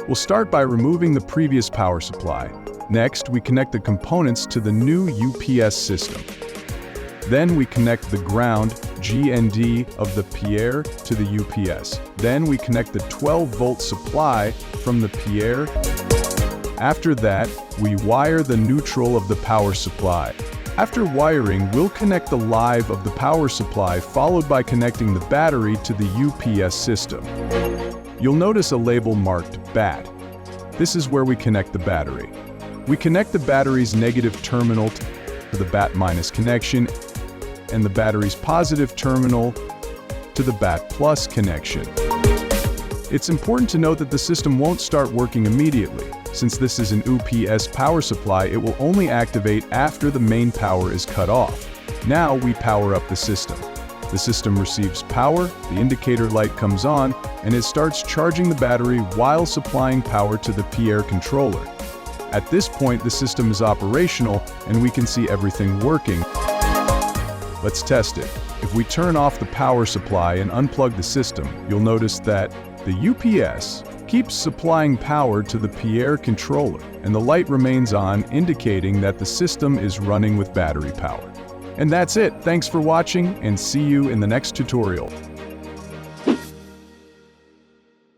We'll start by removing the previous power supply. Next, we connect the components to the new UPS system. Then we connect the ground, GND, of the PIERRE to the UPS. Then we connect the 12-volt supply from the PIERRE. After that, we wire the neutral of the power supply. After wiring, we'll connect the live of the power supply, followed by connecting the battery to the UPS system. You'll notice a label marked BAT. This is where we connect the battery. We connect the battery's negative terminal to the BAT- connection and the battery's positive terminal to the BAT+ connection. It's important to note that the system won't start working immediately. Since this is an UPS power supply, it will only activate after the main power is cut off. Now we power up the system. The system receives power, the indicator light comes on, and it starts charging the battery while supplying power to the PIERRE controller. At this point, the system is operational and we can see everything working. Let's test it. If we turn off the power supply and unplug the system, you'll notice that the UPS keeps supplying power to the PIERRE controller, and the light remains on, indicating that the system is running with battery power. And that's it. Thanks for watching, and see you in the next tutorial.